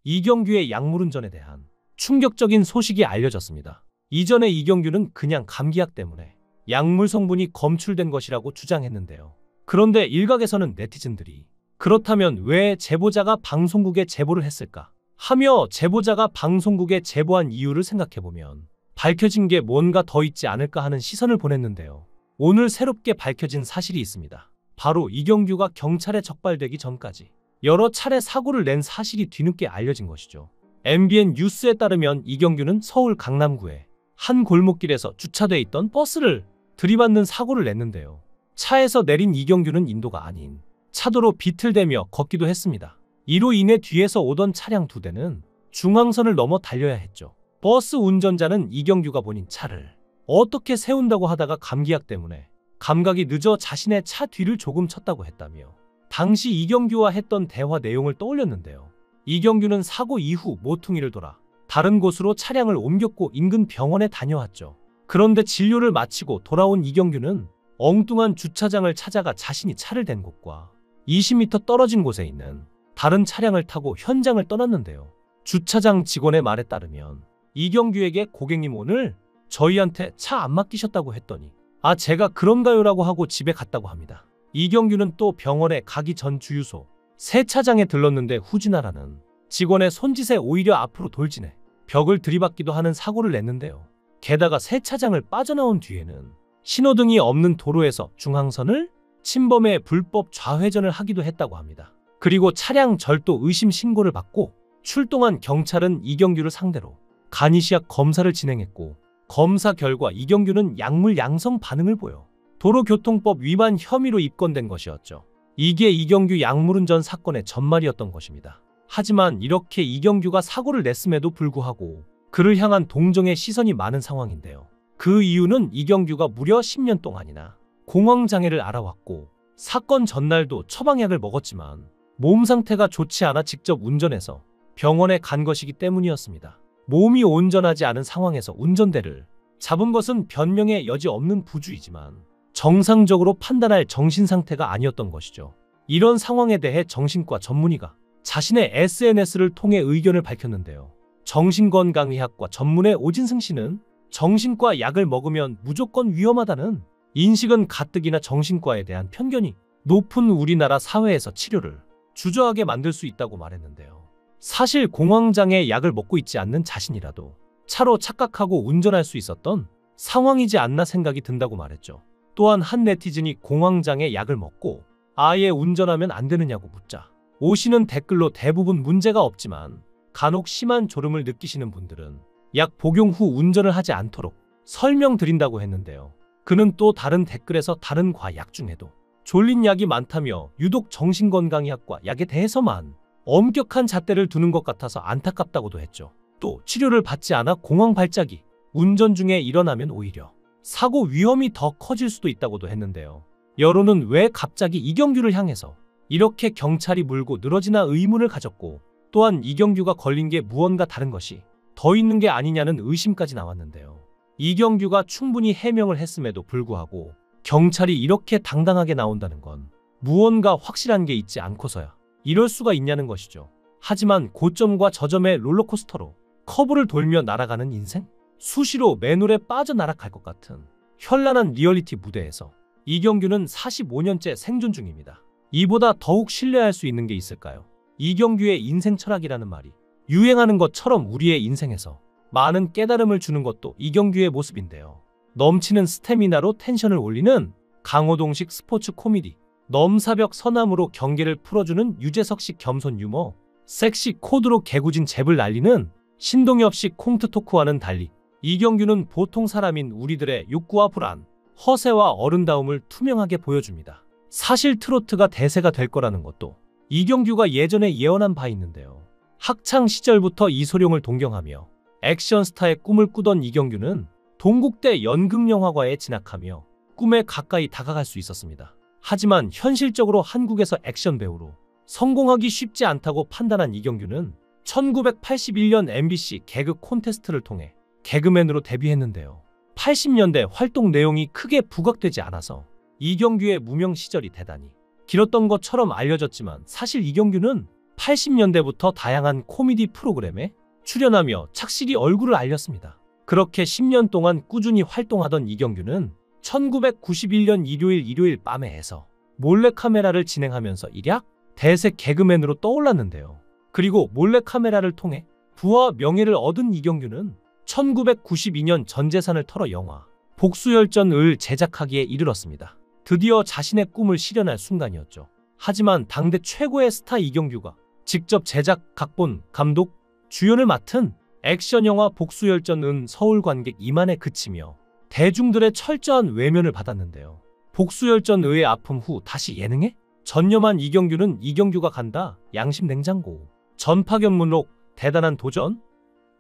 이경규의 약물운전에 대한 충격적인 소식이 알려졌습니다. 이전에 이경규는 그냥 감기약 때문에 약물 성분이 검출된 것이라고 주장했는데요. 그런데 일각에서는 네티즌들이 그렇다면 왜 제보자가 방송국에 제보를 했을까 하며 제보자가 방송국에 제보한 이유를 생각해보면 밝혀진 게 뭔가 더 있지 않을까 하는 시선을 보냈는데요. 오늘 새롭게 밝혀진 사실이 있습니다. 바로 이경규가 경찰에 적발되기 전까지 여러 차례 사고를 낸 사실이 뒤늦게 알려진 것이죠. MBN 뉴스에 따르면 이경규는 서울 강남구의 한 골목길에서 주차돼 있던 버스를 들이받는 사고를 냈는데요. 차에서 내린 이경규는 인도가 아닌 차도로 비틀대며 걷기도 했습니다. 이로 인해 뒤에서 오던 차량 2대는 중앙선을 넘어 달려야 했죠. 버스 운전자는 이경규가 본인 차를 어떻게 세운다고 하다가 감기약 때문에 감각이 늦어 자신의 차 뒤를 조금 쳤다고 했다며 당시 이경규와 했던 대화 내용을 떠올렸는데요. 이경규는 사고 이후 모퉁이를 돌아 다른 곳으로 차량을 옮겼고 인근 병원에 다녀왔죠. 그런데 진료를 마치고 돌아온 이경규는 엉뚱한 주차장을 찾아가 자신이 차를 댄 곳과 20m 떨어진 곳에 있는 다른 차량을 타고 현장을 떠났는데요. 주차장 직원의 말에 따르면 이경규에게 고객님 오늘 저희한테 차 안 맡기셨다고 했더니 아 제가 그런가요? 라고 하고 집에 갔다고 합니다. 이경규는 또 병원에 가기 전 주유소 세차장에 들렀는데 후진하라는 직원의 손짓에 오히려 앞으로 돌진해 벽을 들이받기도 하는 사고를 냈는데요. 게다가 세차장을 빠져나온 뒤에는 신호등이 없는 도로에서 중앙선을 침범해 불법 좌회전을 하기도 했다고 합니다. 그리고 차량 절도 의심 신고를 받고 출동한 경찰은 이경규를 상대로 간이시약 검사를 진행했고 검사 결과 이경규는 약물 양성 반응을 보여 도로교통법 위반 혐의로 입건된 것이었죠. 이게 이경규 약물운전 사건의 전말이었던 것입니다. 하지만 이렇게 이경규가 사고를 냈음에도 불구하고 그를 향한 동정의 시선이 많은 상황인데요. 그 이유는 이경규가 무려 10년 동안이나 공황장애를 앓아왔고 사건 전날도 처방약을 먹었지만 몸 상태가 좋지 않아 직접 운전해서 병원에 간 것이기 때문이었습니다. 몸이 온전하지 않은 상황에서 운전대를 잡은 것은 변명의 여지 없는 부주의지만 정상적으로 판단할 정신상태가 아니었던 것이죠. 이런 상황에 대해 정신과 전문의가 자신의 SNS를 통해 의견을 밝혔는데요. 정신건강의학과 전문의 오진승 씨는 정신과 약을 먹으면 무조건 위험하다는 인식은 가뜩이나 정신과에 대한 편견이 높은 우리나라 사회에서 치료를 주저하게 만들 수 있다고 말했는데요. 사실 공황장애 약을 먹고 있지 않는 자신이라도 차로 착각하고 운전할 수 있었던 상황이지 않나 생각이 든다고 말했죠. 또한 한 네티즌이 공황장애 약을 먹고 아예 운전하면 안 되느냐고 묻자 오시는 댓글로 대부분 문제가 없지만 간혹 심한 졸음을 느끼시는 분들은 약 복용 후 운전을 하지 않도록 설명드린다고 했는데요. 그는 또 다른 댓글에서 다른 과약 중에도 졸린 약이 많다며 유독 정신건강의학과 약에 대해서만 엄격한 잣대를 두는 것 같아서 안타깝다고도 했죠. 또 치료를 받지 않아 공황 발작이 운전 중에 일어나면 오히려 사고 위험이 더 커질 수도 있다고도 했는데요. 여론은 왜 갑자기 이경규를 향해서 이렇게 경찰이 물고 늘어지나 의문을 가졌고 또한 이경규가 걸린 게 무언가 다른 것이 더 있는 게 아니냐는 의심까지 나왔는데요. 이경규가 충분히 해명을 했음에도 불구하고 경찰이 이렇게 당당하게 나온다는 건 무언가 확실한 게 있지 않고서야 이럴 수가 있냐는 것이죠. 하지만 고점과 저점의 롤러코스터로 커브를 돌며 날아가는 인생? 수시로 맨홀에 빠져나락할 것 같은 현란한 리얼리티 무대에서 이경규는 45년째 생존 중입니다. 이보다 더욱 신뢰할 수 있는 게 있을까요? 이경규의 인생 철학이라는 말이 유행하는 것처럼 우리의 인생에서 많은 깨달음을 주는 것도 이경규의 모습인데요. 넘치는 스태미나로 텐션을 올리는 강호동식 스포츠 코미디, 넘사벽 서남으로 경계를 풀어주는 유재석식 겸손 유머, 섹시 코드로 개구진 잽을 날리는 신동엽식 콩트 토크와는 달리 이경규는 보통 사람인 우리들의 욕구와 불안, 허세와 어른다움을 투명하게 보여줍니다. 사실 트로트가 대세가 될 거라는 것도 이경규가 예전에 예언한 바 있는데요. 학창 시절부터 이소룡을 동경하며 액션 스타의 꿈을 꾸던 이경규는 동국대 연극영화과에 진학하며 꿈에 가까이 다가갈 수 있었습니다. 하지만 현실적으로 한국에서 액션 배우로 성공하기 쉽지 않다고 판단한 이경규는 1981년 MBC 개그 콘테스트를 통해 개그맨으로 데뷔했는데요. 80년대 활동 내용이 크게 부각되지 않아서 이경규의 무명 시절이 대단히 길었던 것처럼 알려졌지만 사실 이경규는 80년대부터 다양한 코미디 프로그램에 출연하며 착실히 얼굴을 알렸습니다. 그렇게 10년 동안 꾸준히 활동하던 이경규는 1991년 일요일 밤에에서 몰래카메라를 진행하면서 일약 대세 개그맨으로 떠올랐는데요. 그리고 몰래카메라를 통해 부와 명예를 얻은 이경규는 1992년 전 재산을 털어 영화 복수열전을 제작하기에 이르렀습니다. 드디어 자신의 꿈을 실현할 순간이었죠. 하지만 당대 최고의 스타 이경규가 직접 제작, 각본, 감독, 주연을 맡은 액션 영화 복수열전은 서울 관객 2만에 그치며 대중들의 철저한 외면을 받았는데요. 복수열전의 아픔 후 다시 예능에 전념한 이경규는 이경규가 간다, 양심냉장고, 전파견문록, 대단한 도전,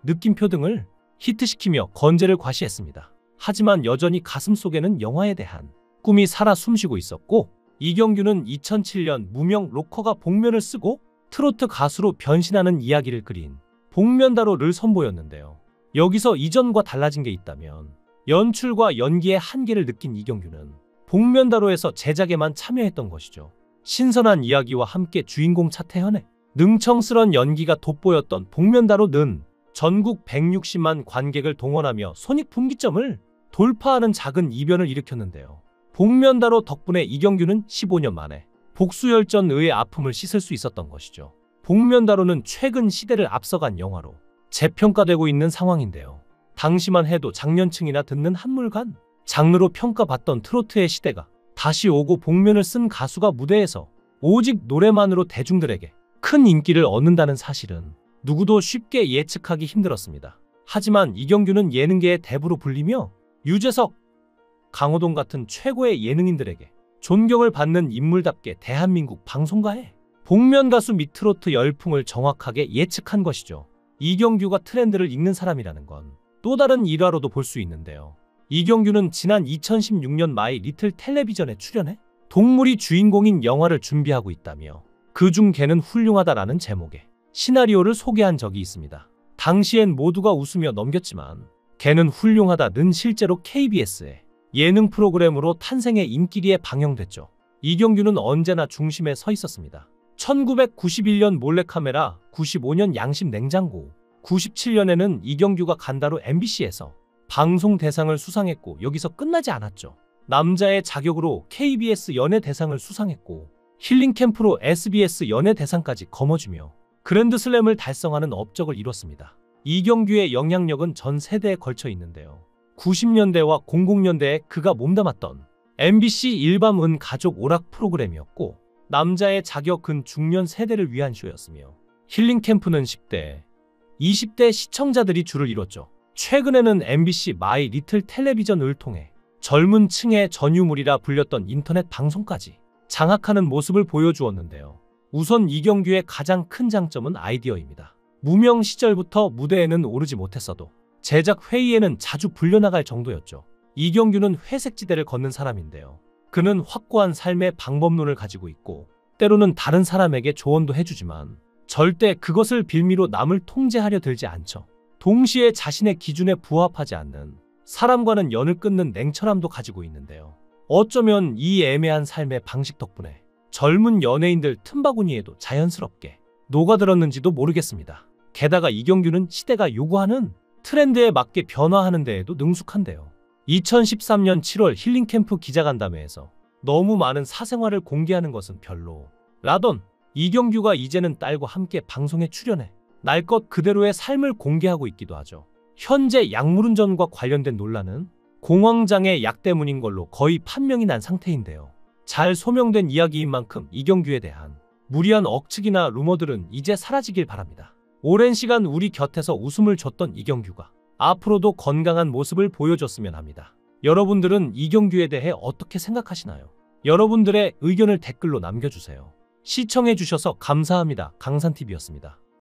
느낌표 등을 히트시키며 건재를 과시했습니다. 하지만 여전히 가슴속에는 영화에 대한 꿈이 살아 숨쉬고 있었고, 이경규는 2007년 무명 로커가 복면을 쓰고 트로트 가수로 변신하는 이야기를 그린 복면다로를 선보였는데요. 여기서 이전과 달라진 게 있다면 연출과 연기의 한계를 느낀 이경규는 복면다로에서 제작에만 참여했던 것이죠. 신선한 이야기와 함께 주인공 차태현의 능청스런 연기가 돋보였던 복면다로는 전국 160만 관객을 동원하며 손익분기점을 돌파하는 작은 이변을 일으켰는데요. 복면다로 덕분에 이경규는 15년 만에 복수열전의 아픔을 씻을 수 있었던 것이죠. 복면다로는 최근 시대를 앞서간 영화로 재평가되고 있는 상황인데요. 당시만 해도 장년층이나 듣는 한물간 장르로 평가받던 트로트의 시대가 다시 오고 복면을 쓴 가수가 무대에서 오직 노래만으로 대중들에게 큰 인기를 얻는다는 사실은 누구도 쉽게 예측하기 힘들었습니다. 하지만 이경규는 예능계의 대부로 불리며 유재석, 강호동 같은 최고의 예능인들에게 존경을 받는 인물답게 대한민국 방송가의 복면 가수 및 트로트 열풍을 정확하게 예측한 것이죠. 이경규가 트렌드를 읽는 사람이라는 건 또 다른 일화로도 볼 수 있는데요. 이경규는 지난 2016년 마이 리틀 텔레비전에 출연해 동물이 주인공인 영화를 준비하고 있다며 그중 개는 훌륭하다라는 제목의 시나리오를 소개한 적이 있습니다. 당시엔 모두가 웃으며 넘겼지만 개는 훌륭하다는 실제로 KBS의 예능 프로그램으로 탄생의 인기리에 방영됐죠. 이경규는 언제나 중심에 서 있었습니다. 1991년 몰래카메라, 95년 양심냉장고, 97년에는 이경규가 간다로 MBC에서 방송 대상을 수상했고 여기서 끝나지 않았죠. 남자의 자격으로 KBS 연예대상을 수상했고 힐링캠프로 SBS 연예대상까지 거머쥐며 그랜드슬램을 달성하는 업적을 이뤘습니다. 이경규의 영향력은 전 세대에 걸쳐 있는데요. 90년대와 00년대에 그가 몸담았던 MBC 일밤은 가족 오락 프로그램이었고 남자의 자격은 중년 세대를 위한 쇼였으며 힐링캠프는 10대, 20대 시청자들이 주를 이뤘죠. 최근에는 MBC 마이 리틀 텔레비전을 통해 젊은 층의 전유물이라 불렸던 인터넷 방송까지 장악하는 모습을 보여주었는데요. 우선 이경규의 가장 큰 장점은 아이디어입니다. 무명 시절부터 무대에는 오르지 못했어도 제작 회의에는 자주 불려나갈 정도였죠. 이경규는 회색지대를 걷는 사람인데요. 그는 확고한 삶의 방법론을 가지고 있고 때로는 다른 사람에게 조언도 해주지만 절대 그것을 빌미로 남을 통제하려 들지 않죠. 동시에 자신의 기준에 부합하지 않는 사람과는 연을 끊는 냉철함도 가지고 있는데요. 어쩌면 이 애매한 삶의 방식 덕분에 젊은 연예인들 틈바구니에도 자연스럽게 녹아들었는지도 모르겠습니다. 게다가 이경규는 시대가 요구하는 트렌드에 맞게 변화하는 데에도 능숙한데요. 2013년 7월 힐링캠프 기자간담회에서 너무 많은 사생활을 공개하는 것은 별로라던 이경규가 이제는 딸과 함께 방송에 출연해 날 것 그대로의 삶을 공개하고 있기도 하죠. 현재 약물운전과 관련된 논란은 공황장애 약 때문인 걸로 거의 판명이 난 상태인데요. 잘 소명된 이야기인 만큼 이경규에 대한 무리한 억측이나 루머들은 이제 사라지길 바랍니다. 오랜 시간 우리 곁에서 웃음을 줬던 이경규가 앞으로도 건강한 모습을 보여줬으면 합니다. 여러분들은 이경규에 대해 어떻게 생각하시나요? 여러분들의 의견을 댓글로 남겨주세요. 시청해주셔서 감사합니다. 강산TV였습니다.